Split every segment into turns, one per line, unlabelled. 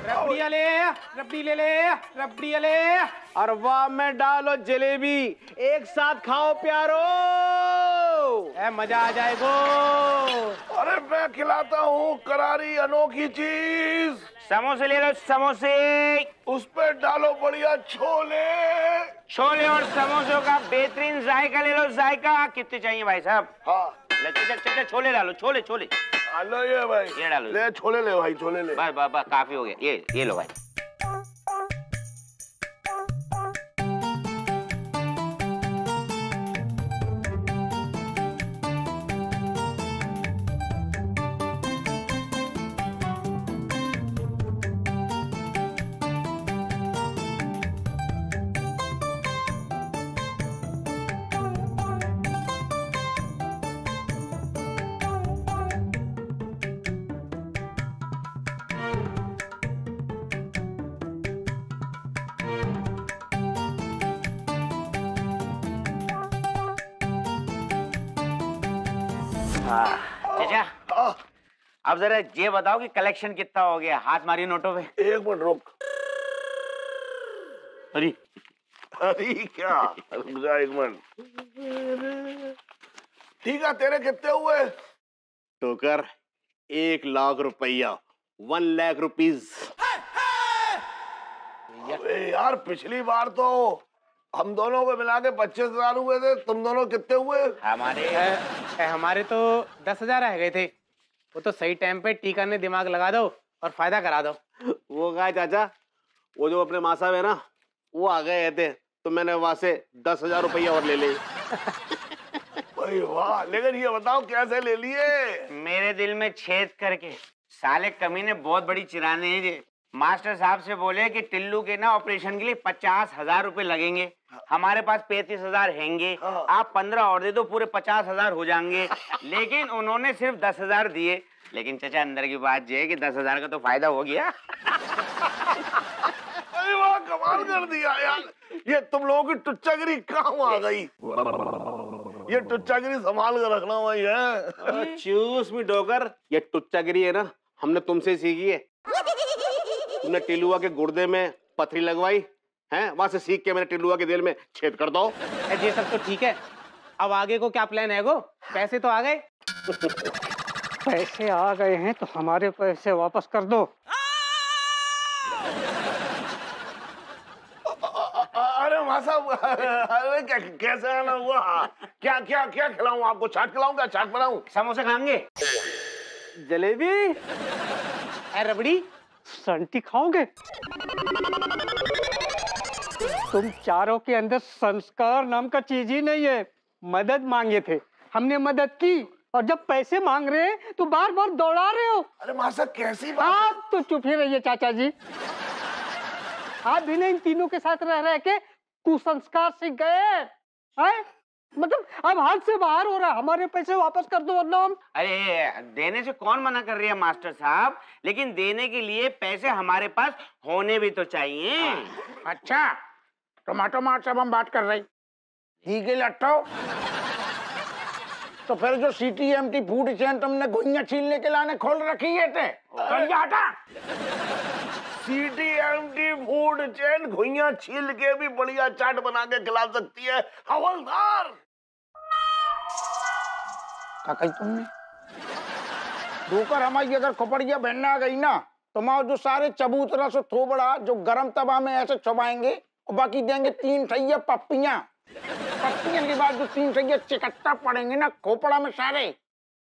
रबड़िया ले, रबड़ी ले ले, रबड़िया ले।
और वाह में डालो जलेबी, एक साथ खाओ प्यारो।
मजा आ जाएगा।
अरे मैं खिलाता हूँ करारी अनोखी चीज।
समोसे ले लो समोसे।
उस पे डालो बढ़िया छोले।
छोले और समोसों का बेहतरीन जायका ले लो जायका। कितने चाहिए भाई साहब?
हाँ
चल छोले डालो, छोले छोले।
लो ये भाई,
ये डालो।
ले छोले ले भाई, छोले ले।
बस बस बस काफी हो गया। ये लो भाई। चाचा अब जरा ये बताओ कि कलेक्शन कितना हो गया? हाथ मारिए नोटों पे।
एक मिनट रुक।
अरे
अरे क्या, रुक जा एक मिनट। ठीक है, तेरे कितने हुए?
टोकर 1,00,000 रुपया, 1,00,000 रुपीज।
अबे यार पिछली बार तो हम दोनों को मिला के 25,000 हुए थे, तुम दोनों कितने हुए?
हमारे तो 10,000 रह गए थे। वो तो सही टाइम पे टीका ने दिमाग लगा दो और फायदा करा दो।
वो कहा चाचा, वो जो अपने मासा है ना, वो आ गए थे तो मैंने वहां से 10,000 रुपया और ले ली।
भाई वाह, लेकिन ये बताओ कैसे ले लिए?
मेरे दिल में छेद करके। साले कमीने बहुत बड़ी चिराने हैं ये। मास्टर साहब से बोले कि टिल्लू के ना ऑपरेशन के लिए 50,000 रुपए लगेंगे। हमारे पास 35,000 हैंगे, आप 15 और दे दो, पूरे 50,000 हो जाएंगे। लेकिन उन्होंने सिर्फ 10,000 दिए। लेकिन चाचा अंदर की बात ये है कि 10,000 का तो फायदा हो गया।
अरे वाह, कमाल कर दिया यार। ये तुम लोगों की टुच्चागिरी काम आ गई। ये टुच्चागिरी संभाल कर रखना भाई है।
चूस मी डोकर, ये टुच्चागिरी है ना, हमने तुमसे सीखी है। तुमने टिल्लुआ के गुर्दे में पथरी लगवाई है, वहां से सीख के मैंने टिल्लुआ के दिल में छेद कर दो।
ये सब तो ठीक है, अब आगे को क्या प्लान है? गो पैसे तो आ गए।
पैसे आ गए हैं तो हमारे पैसे वापस कर दो।
अरे मासा, अरे कैसे आना हुआ? क्या क्या क्या खिलाऊं आपको? चाट खिलाऊं क्या? चाट बनाऊं?
समोसे खाएंगे?
जलेबी?
रबड़ी?
संटी खाओगे? तुम चारों के अंदर संस्कार नाम का चीज ही नहीं है। मदद मांगे थे, हमने मदद की, और जब पैसे मांग रहे हैं तो बार बार दौड़ा रहे हो।
अरे मासा कैसी बात?
आप तो चुप ही रहिए चाचा जी। आप भी इन तीनों के साथ रह रहे के कुसंस्कार सीख गए हैं। मतलब अब हाथ से बाहर हो रहा है। हमारे पैसे वापस कर दो वरना हम।
अरे देने से कौन मना कर रही है मास्टर साहब, लेकिन देने के लिए पैसे हमारे पास होने भी तो चाहिए।
अच्छा, टमाटो मार्ट से हम बात कर रहे ठीक है लट्टो। तो फिर जो CTMT फूड चेन तुमने गुइयां छीलने के लाने खोल रखी है थे, हटा।
CTMT फूड चेन घुइयां छील के भी बढ़िया चाट बना के खिला सकती है हवलदार।
क्या कही तुमने? दोकर हमारी अगर खोपड़िया बहना गई ना, तो माँ जो सारे चबूतरा से थोबड़ा जो गरम तवा में ऐसे चबाएंगे और बाकी देंगे 3 ठैया पप्पियां। पप्पियां के बाद जो 3 ठैया चिकट्टा पड़ेंगे ना खोपड़ा में सारे,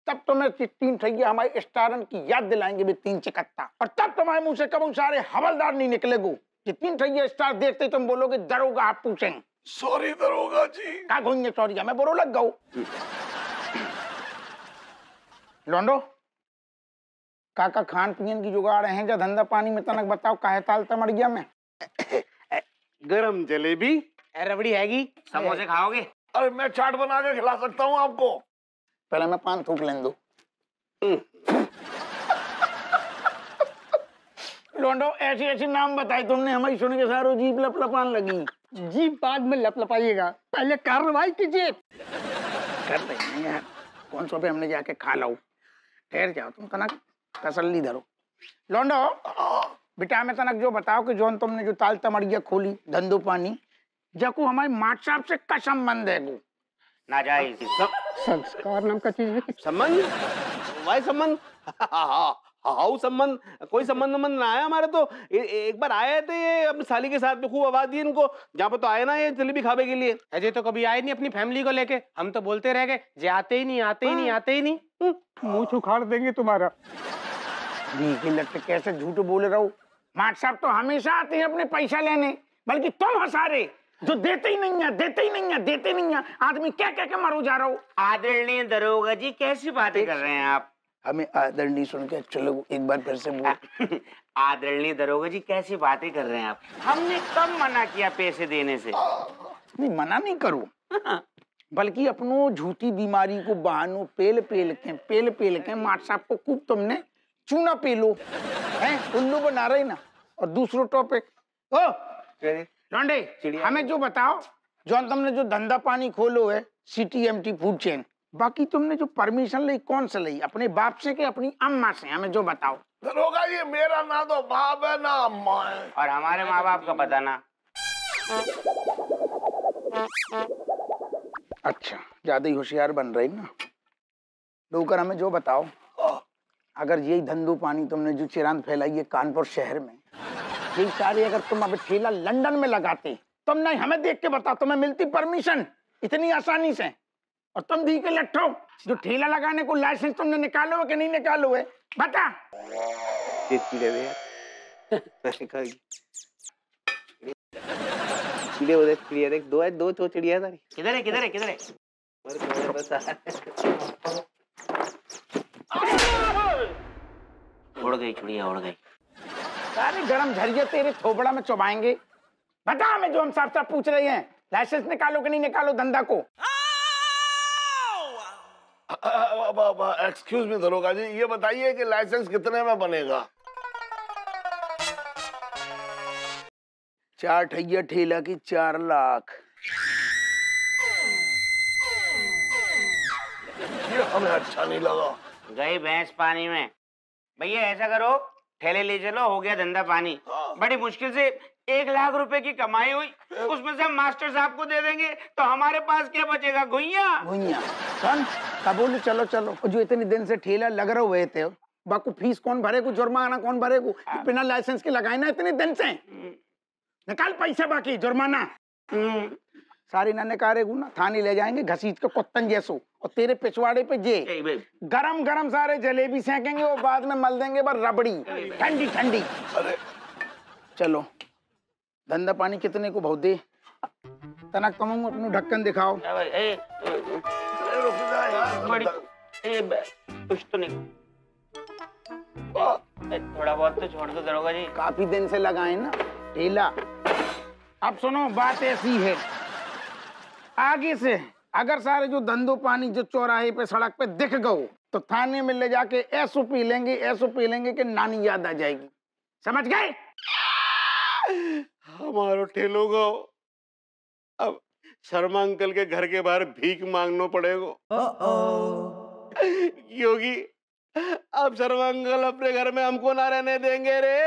तब तुम्हें 3 ठैया हमारे स्टारन की याद दिलाएंगे भी 3 चिकट्टा। और तब तुम्हारे मुंह से कभी सारे हवलदार नहीं निकलेगो। कि 3 ठैया स्टार देखते तुम बोलोगे दरोगा आप पूछेंगे।
सॉरी दरोगा जी।
क्या घूंगे सॉरी? मैं बोलो लग गऊ। लोंडो काका खान पीन की जुगाड़ है जो धंधा पानी में तनक बताओ काहे ताल तमड़िया में।
गरम जलेबी?
रबड़ी हैगी?
समोसे खाओगे?
अरे मैं चाट बना के खिला सकता हूँ आपको।
पहले मैं 5 थूक लें दो। लोंडो ऐसी ऐसी नाम बताए तुमने, हमारी सुन के सारों जीप लपलपान लगी।
जीप बाद में लपलपाइएगा, पहले कार्रवाई कीजिए।
कर रहे हैं यार, कौन सौ पे हमने जाके खा लो। ठहर जाओ तुम, कनक तसल्ली धरो। लोंडो बेटा हमें तनक जो बताओ कि जोन तुमने जो ताल तमड़िया खोली धंधो पानी जको हमारे माट साहब से का संबंध है वो?
नाजायज।
संस्कार नाम का चीज है कि
संबंध? वाई संबंध? हाउ संबंध? कोई संबंध ना आया हमारे तो। एक बार आए थे ये अपनी साली के साथ में, खूब आवाज दी इनको, जहाँ पर तो आए ना ये जलेबी खावे के लिए।
अजय तो कभी आए नहीं अपनी फैमिली को लेके, हम तो बोलते रह गए जे आते ही नहीं आते ही नहीं आते ही नहीं।
मुंह उखाड़ देंगे तुम्हारा।
के लट्टे कैसे झूठ बोल रहा हो? माट साहब तो हमेशा आते हैं अपने पैसा लेने, बल्कि तुम हंसारे जो देते ही नहीं है, देते ही नहीं है, देते नहीं है। आदमी क्या कह के मरो जा रहा हो?
आदरणीय दरोगा जी कैसी बातें कर रहे हैं आप?
हमें आदरणीय सुन के चलो एक बार फिर से बोल।
आदरणीय दरोगा जी कैसी बातें कर रहे हैं आप? हमने कब मना किया पैसे देने से?
नहीं मना नहीं करो, बल्कि अपनो झूठी बीमारी को बहानो पेल पेल के माट साहब को खूब तुमने चूना पेलो हैं, उल्लू बना रहे ना। और दूसरो टॉपिक ओ लौंडे, हमें जो बताओ जो तुमने जो धंधा पानी खोलो है CTMT फूड चेन, बाकी तुमने जो परमिशन ली कौन से ली, अपने बाप से कि अपनी अम्मा से? हमें जो बताओ।
दरोगा जी मेरा ना तो बाप है ना अम्मा है।
और हमारे माँ बाप का पता ना।
अच्छा ज्यादा ही होशियार बन रही ना। डोकर हमें जो बताओ, अगर यही धंधो पानी तुमने जो चिरांद फैलाई है कानपुर शहर में, यही सारे अगर तुम अब ठेला लंदन में लगाते, तुम नहीं हमें देख के बताओ तुम्हें मिलती परमिशन इतनी आसानी से? और तुम दी के लट्ठो जो ठेला लगाने को लाइसेंस तुमने निकालो है कि नहीं निकालो है, बता।
दो चिड़िया सारी
किधर है किधर है किधर है? उड़ गई चिड़िया, उड़ गई।
सारे गरम झरिया तेरे थोबड़ा में चुभाएंगे। बता हमें जो हम साफ साफ पूछ रहे हैं, लाइसेंस निकालो कि नहीं निकालो धंधा को?
एक्सक्यूज मी दरोगा जी, ये बताइए कि लाइसेंस कितने में बनेगा?
4 ठैया ठेला की 4 लाख।
ये हमें अच्छा नहीं लगा।
गई भैंस पानी में। भैया ऐसा करो, ठेले ले चलो, हो गया धंधा पानी। बड़ी मुश्किल से 1 लाख रुपए की कमाई हुई, उसमें से हम मास्टर साहब को दे देंगे तो हमारे पास क्या बचेगा? गुइया।
सुन कब बोले चलो चलो, जो इतने दिन से ठेला लग रहे हुए थे, बाकू फीस कौन भरेगू, जुर्माना कौन भरेगू? बिना लाइसेंस के लगाए ना इतने दिन से। निकाल पैसे, बाकी जुर्माना सारी ना निकालेगू ना, थाने ले जाएंगे घसीट के कुत्तन जैसो, और तेरे पिछवाड़े पे जे गरम गरम सारे जलेबी सेकेंगे और बाद में मल देंगे बस रबड़ी ठंडी ठंडी।
अरे
चलो धंधा पानी कितने को भाव दे? तनक कमाऊं, अपनो ढक्कन दिखाओ।
रुक जा यार।
बड़ी कुछ तो नहीं, थोड़ा बहुत तो छोड़ दो दरोगा जी।
काफी दिन से लगाए ना ठेला। अब सुनो बात ऐसी है, आगे से अगर सारे जो धंधो पानी जो चौराहे पे सड़क पे दिख गए तो थाने में ले जाके ऐसो पी लेंगे कि नानी याद आ जाएगी। समझ गए?
हमारो ठेलो को अब शर्मा अंकल के घर के बाहर भीख मांगना पड़ेगा, क्योंकि अब शर्मा अंकल अपने घर में हमको ना रहने देंगे रे।